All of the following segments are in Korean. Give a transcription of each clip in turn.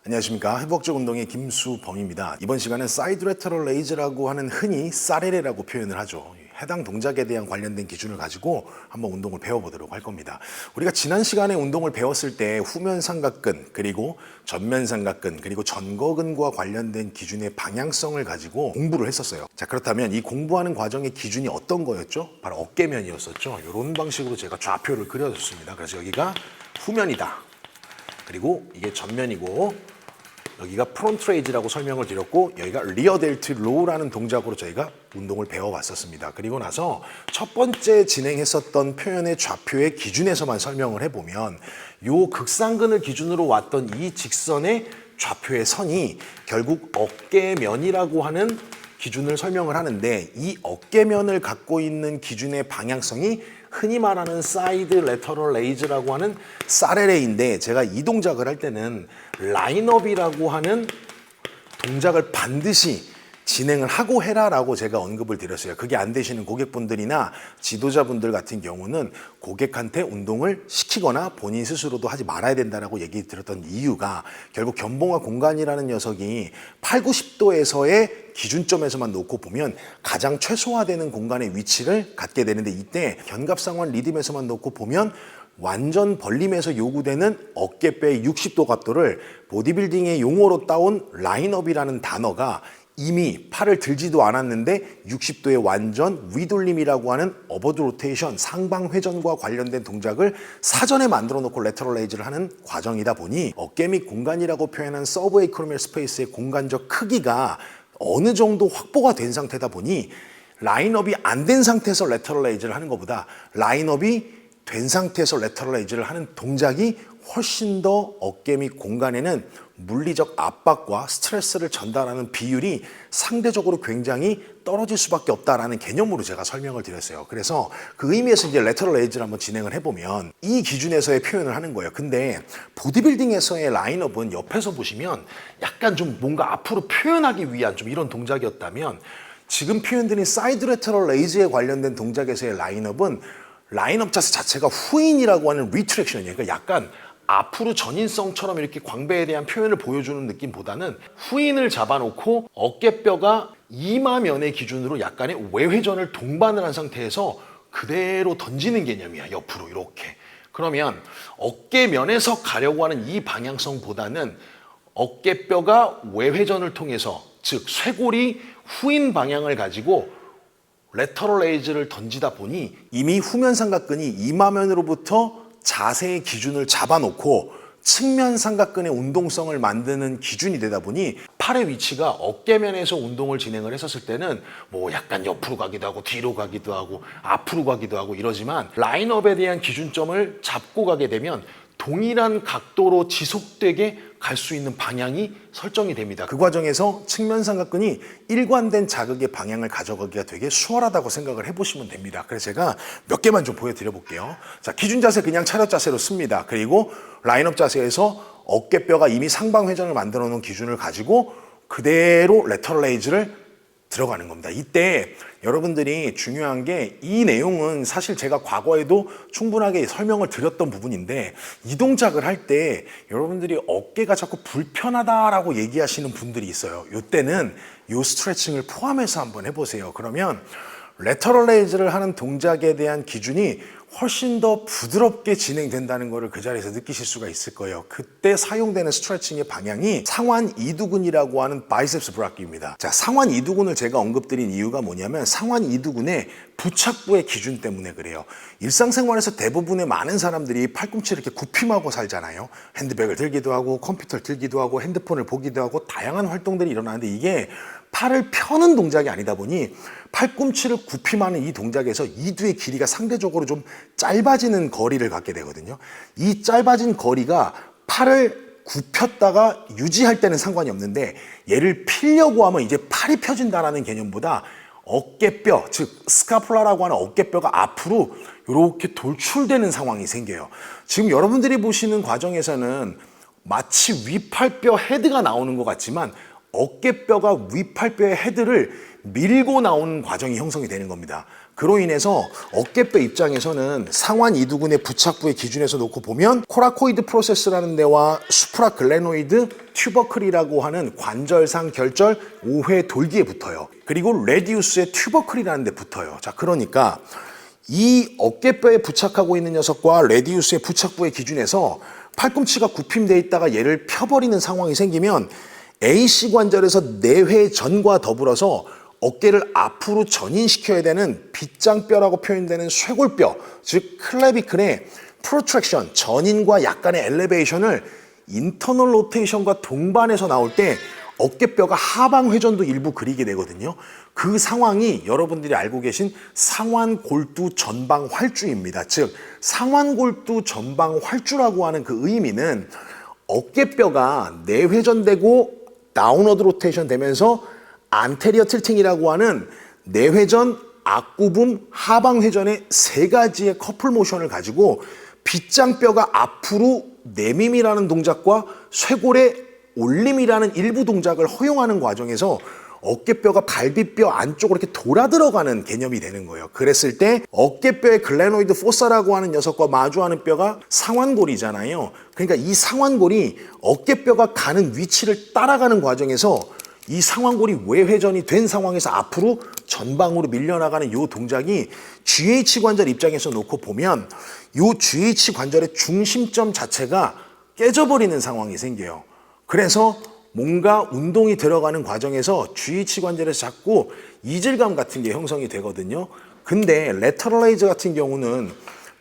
안녕하십니까. 회복적 운동의 김수범입니다. 이번 시간은 사이드 레터럴 레이즈라고 하는 흔히 사레레라고 표현을 하죠. 해당 동작에 대한 관련된 기준을 가지고 한번 운동을 배워보도록 할 겁니다. 우리가 지난 시간에 운동을 배웠을 때 후면 삼각근, 그리고 전면 삼각근, 그리고 전거근과 관련된 기준의 방향성을 가지고 공부를 했었어요. 자, 그렇다면 이 공부하는 과정의 기준이 어떤 거였죠? 바로 어깨면이었었죠. 이런 방식으로 제가 좌표를 그려줬습니다. 그래서 여기가 후면이다. 그리고 이게 전면이고 여기가 프론트 레이즈라고 설명을 드렸고 여기가 리어 델트 로우라는 동작으로 저희가 운동을 배워봤었습니다. 그리고 나서 첫 번째 진행했었던 표현의 좌표의 기준에서만 설명을 해보면 요 극상근을 기준으로 왔던 이 직선의 좌표의 선이 결국 어깨면이라고 하는 기준을 설명을 하는데, 이 어깨면을 갖고 있는 기준의 방향성이 흔히 말하는 사이드 레터럴 레이즈라고 하는 사레레인데, 제가 이 동작을 할 때는 라인업이라고 하는 동작을 반드시 진행을 하고 해라라고 제가 언급을 드렸어요. 그게 안 되시는 고객분들이나 지도자분들 같은 경우는 고객한테 운동을 시키거나 본인 스스로도 하지 말아야 된다라고 얘기 드렸던 이유가, 결국 견봉화 공간이라는 녀석이 8, 90도에서의 기준점에서만 놓고 보면 가장 최소화되는 공간의 위치를 갖게 되는데, 이때 견갑상완 리듬에서만 놓고 보면 완전 벌림에서 요구되는 어깨뼈의 60도 각도를 보디빌딩의 용어로 따온 라인업이라는 단어가 이미 팔을 들지도 않았는데 60도의 완전 위돌림이라고 하는 어버드 로테이션, 상방 회전과 관련된 동작을 사전에 만들어 놓고 레터럴 레이즈를 하는 과정이다 보니 어깨 및 공간이라고 표현한 서브 에이크로미얼 스페이스의 공간적 크기가 어느 정도 확보가 된 상태다 보니 라인업이 안 된 상태에서 레터럴 레이즈를 하는 것보다 라인업이 된 상태에서 레터럴 레이즈를 하는 동작이 훨씬 더 어깨 및 공간에는 물리적 압박과 스트레스를 전달하는 비율이 상대적으로 굉장히 떨어질 수밖에 없다라는 개념으로 제가 설명을 드렸어요. 그래서 그 의미에서 이제 레터럴 레이즈를 한번 진행을 해보면 이 기준에서의 표현을 하는 거예요. 근데 보디빌딩에서의 라인업은 옆에서 보시면 약간 좀 뭔가 앞으로 표현하기 위한 좀 이런 동작이었다면, 지금 표현드린 사이드 레터럴 레이즈에 관련된 동작에서의 라인업은 라인업 자세 자체가 후인이라고 하는 리트랙션이에요. 그러니까 약간 앞으로 전인성처럼 이렇게 광배에 대한 표현을 보여주는 느낌보다는 후인을 잡아놓고 어깨뼈가 이마면의 기준으로 약간의 외회전을 동반을 한 상태에서 그대로 던지는 개념이야. 옆으로 이렇게. 그러면 어깨면에서 가려고 하는 이 방향성보다는 어깨뼈가 외회전을 통해서, 즉 쇄골이 후인 방향을 가지고 레터럴 레이즈를 던지다 보니 이미 후면 삼각근이 이마면으로부터 자세의 기준을 잡아놓고 측면 삼각근의 운동성을 만드는 기준이 되다 보니 팔의 위치가 어깨면에서 운동을 진행을 했었을 때는 뭐 약간 옆으로 가기도 하고 뒤로 가기도 하고 앞으로 가기도 하고 이러지만, 라인업에 대한 기준점을 잡고 가게 되면 동일한 각도로 지속되게 갈 수 있는 방향이 설정이 됩니다. 그 과정에서 측면 삼각근이 일관된 자극의 방향을 가져가기가 되게 수월하다고 생각을 해보시면 됩니다. 그래서 제가 몇 개만 좀 보여드려 볼게요. 자, 기준 자세 그냥 차렷 자세로 씁니다. 그리고 라인업 자세에서 어깨뼈가 이미 상방 회전을 만들어 놓은 기준을 가지고 그대로 레터럴 레이즈를 들어가는 겁니다. 이때 여러분들이 중요한 게, 이 내용은 사실 제가 과거에도 충분하게 설명을 드렸던 부분인데, 이 동작을 할 때 여러분들이 어깨가 자꾸 불편하다라고 얘기하시는 분들이 있어요. 이때는 이 스트레칭을 포함해서 한번 해보세요. 그러면 레터럴 레이즈를 하는 동작에 대한 기준이 훨씬 더 부드럽게 진행된다는 것을 그 자리에서 느끼실 수가 있을 거예요. 그때 사용되는 스트레칭의 방향이 상완 이두근이라고 하는 바이셉스 브라키입니다. 자, 상완 이두근을 제가 언급드린 이유가 뭐냐면 상완 이두근의 부착부의 기준 때문에 그래요. 일상생활에서 대부분의 많은 사람들이 팔꿈치를 이렇게 굽힘하고 살잖아요. 핸드백을 들기도 하고 컴퓨터를 들기도 하고 핸드폰을 보기도 하고 다양한 활동들이 일어나는데, 이게 팔을 펴는 동작이 아니다 보니 팔꿈치를 굽힘하는 이 동작에서 이두의 길이가 상대적으로 좀 짧아지는 거리를 갖게 되거든요. 이 짧아진 거리가 팔을 굽혔다가 유지할 때는 상관이 없는데, 얘를 피려고 하면 이제 팔이 펴진다라는 개념보다 어깨뼈, 즉 스카폴라라고 하는 어깨뼈가 앞으로 이렇게 돌출되는 상황이 생겨요. 지금 여러분들이 보시는 과정에서는 마치 위팔뼈 헤드가 나오는 것 같지만 어깨뼈가 위팔뼈의 헤드를 밀고 나오는 과정이 형성이 되는 겁니다. 그로 인해서 어깨뼈 입장에서는 상완 이두근의 부착부의 기준에서 놓고 보면 코라코이드 프로세스라는 데와 수프라글레노이드 튜버클이라고 하는 관절상 결절 5회 돌기에 붙어요. 그리고 레디우스의 튜버클이라는 데 붙어요. 자, 그러니까 이 어깨뼈에 부착하고 있는 녀석과 레디우스의 부착부의 기준에서 팔꿈치가 굽힘되어 있다가 얘를 펴버리는 상황이 생기면 AC 관절에서 내회전과 더불어서 어깨를 앞으로 전인시켜야 되는 빗장뼈라고 표현되는 쇄골뼈, 즉 클레비클의 프로트랙션, 전인과 약간의 엘리베이션을 인터널 로테이션과 동반해서 나올 때 어깨뼈가 하방 회전도 일부 그리게 되거든요. 그 상황이 여러분들이 알고 계신 상완골두 전방 활주입니다. 즉 상완골두 전방 활주라고 하는 그 의미는 어깨뼈가 내회전되고 다운워드 로테이션 되면서 안테리어 틸팅이라고 하는 내회전, 앞구붐, 하방 회전의 세 가지의 커플 모션을 가지고 빗장뼈가 앞으로 내밈이라는 동작과 쇄골의 올림이라는 일부 동작을 허용하는 과정에서 어깨뼈가 갈비뼈 안쪽으로 이렇게 돌아 들어가는 개념이 되는 거예요. 그랬을 때 어깨뼈의 글레노이드 포사라고 하는 녀석과 마주하는 뼈가 상완골이잖아요. 그러니까 이 상완골이 어깨뼈가 가는 위치를 따라가는 과정에서 이 상완골이 외회전이 된 상황에서 앞으로 전방으로 밀려나가는 이 동작이 GH 관절 입장에서 놓고 보면 이 GH 관절의 중심점 자체가 깨져버리는 상황이 생겨요. 그래서 뭔가 운동이 들어가는 과정에서 GH 관절에서 자꾸 이질감 같은 게 형성이 되거든요. 근데 레터럴 레이즈 같은 경우는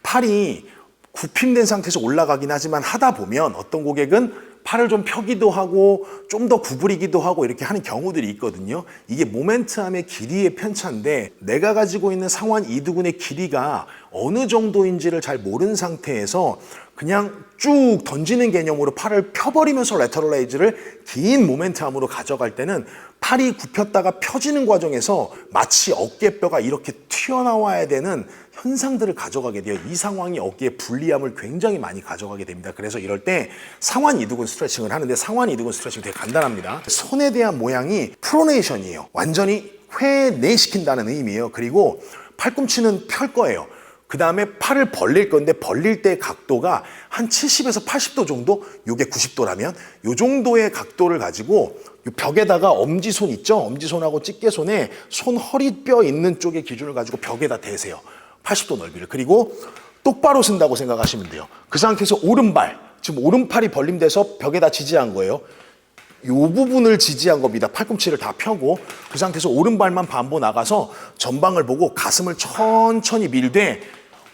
팔이 굽힘된 상태에서 올라가긴 하지만 하다 보면 어떤 고객은 팔을 좀 펴기도 하고 좀 더 구부리기도 하고 이렇게 하는 경우들이 있거든요. 이게 모멘텀의 길이의 편차인데 내가 가지고 있는 상완 이두근의 길이가 어느 정도인지를 잘 모르는 상태에서 그냥 쭉 던지는 개념으로 팔을 펴버리면서 레터럴 레이즈를 긴 모멘텀으로 가져갈 때는 팔이 굽혔다가 펴지는 과정에서 마치 어깨뼈가 이렇게 튀어나와야 되는 현상들을 가져가게 돼요. 이 상황이 어깨에 불리함을 굉장히 많이 가져가게 됩니다. 그래서 이럴 때 상완 이두근 스트레칭을 하는데 상완 이두근 스트레칭 되게 간단합니다. 손에 대한 모양이 프로네이션이에요. 완전히 회내시킨다는 의미예요. 그리고 팔꿈치는 펼 거예요. 그 다음에 팔을 벌릴 건데 벌릴 때 각도가 한 70에서 80도 정도? 요게 90도라면 요 정도의 각도를 가지고 요 벽에다가 엄지손 있죠? 엄지손하고 집게손에 손 허리뼈 있는 쪽의 기준을 가지고 벽에다 대세요. 80도 넓이를. 그리고 똑바로 쓴다고 생각하시면 돼요. 그 상태에서 오른발, 지금 오른팔이 벌림돼서 벽에다 지지한 거예요. 이 부분을 지지한 겁니다. 팔꿈치를 다 펴고 그 상태에서 오른발만 반보 나가서 전방을 보고 가슴을 천천히 밀되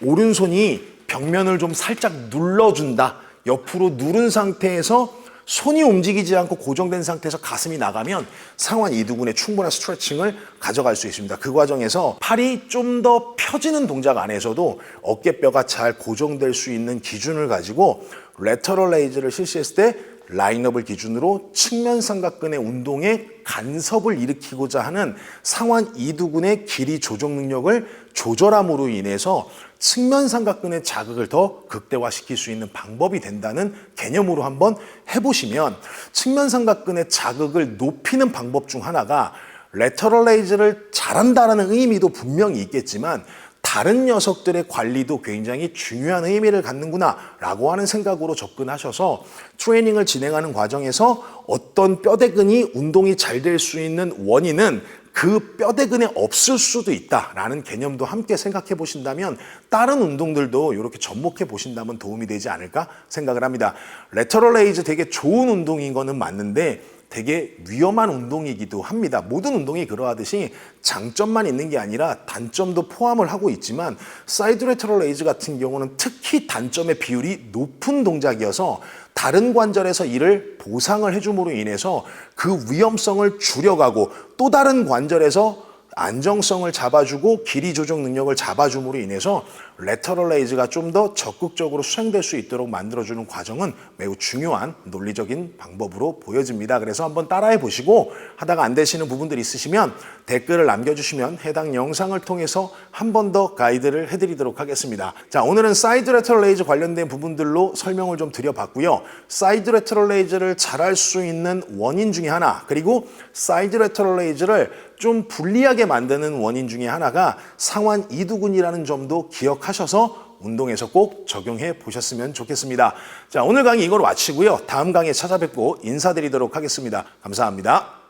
오른손이 벽면을 좀 살짝 눌러준다. 옆으로 누른 상태에서 손이 움직이지 않고 고정된 상태에서 가슴이 나가면 상완 이두근의 충분한 스트레칭을 가져갈 수 있습니다. 그 과정에서 팔이 좀 더 펴지는 동작 안에서도 어깨뼈가 잘 고정될 수 있는 기준을 가지고 레터럴 레이즈를 실시했을 때 라인업을 기준으로 측면 삼각근의 운동에 간섭을 일으키고자 하는 상완 이두근의 길이 조정 능력을 조절함으로 인해서 측면 삼각근의 자극을 더 극대화시킬 수 있는 방법이 된다는 개념으로 한번 해보시면 측면 삼각근의 자극을 높이는 방법 중 하나가 레터럴 레이즈를 잘한다는 의미도 분명히 있겠지만 다른 녀석들의 관리도 굉장히 중요한 의미를 갖는구나 라고 하는 생각으로 접근하셔서 트레이닝을 진행하는 과정에서 어떤 뼈대근이 운동이 잘 될 수 있는 원인은 그 뼈대근에 없을 수도 있다라는 개념도 함께 생각해 보신다면 다른 운동들도 이렇게 접목해 보신다면 도움이 되지 않을까 생각을 합니다. 레터럴 레이즈 되게 좋은 운동인 거는 맞는데 되게 위험한 운동이기도 합니다. 모든 운동이 그러하듯이 장점만 있는 게 아니라 단점도 포함을 하고 있지만 사이드 레터럴 레이즈 같은 경우는 특히 단점의 비율이 높은 동작이어서 다른 관절에서 이를 보상을 해줌으로 인해서 그 위험성을 줄여가고 또 다른 관절에서 안정성을 잡아주고 길이 조정 능력을 잡아줌으로 인해서 레터럴 레이즈가 좀 더 적극적으로 수행될 수 있도록 만들어주는 과정은 매우 중요한 논리적인 방법으로 보여집니다. 그래서 한번 따라해 보시고 하다가 안 되시는 부분들이 있으시면 댓글을 남겨주시면 해당 영상을 통해서 한 번 더 가이드를 해드리도록 하겠습니다. 자, 오늘은 사이드 레터럴 레이즈 관련된 부분들로 설명을 좀 드려봤고요. 사이드 레터럴 레이즈를 잘할 수 있는 원인 중에 하나, 그리고 사이드 레터럴 레이즈를 좀 불리하게 만드는 원인 중에 하나가 상완 이두근이라는 점도 기억하셔서 운동에서 꼭 적용해 보셨으면 좋겠습니다. 자, 오늘 강의 이거로 마치고요. 다음 강의에 찾아뵙고 인사드리도록 하겠습니다. 감사합니다.